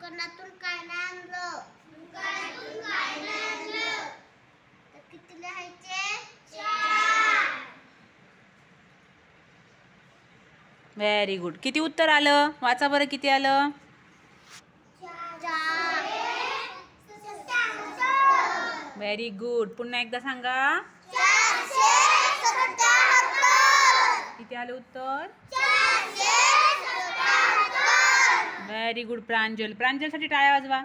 दुकानातून काय नाही आणलं. तर किती लिहायचे? 4. Very good. किती उत्तर आलं? वाचा बरं किती आलं? 4. Very good. पुन्हा एकदा सांगा. 477. किती आलं उत्तर? 477. व्हेरी गुड प्रांजल. प्रांजलसाठी टाळ्या वाजवा.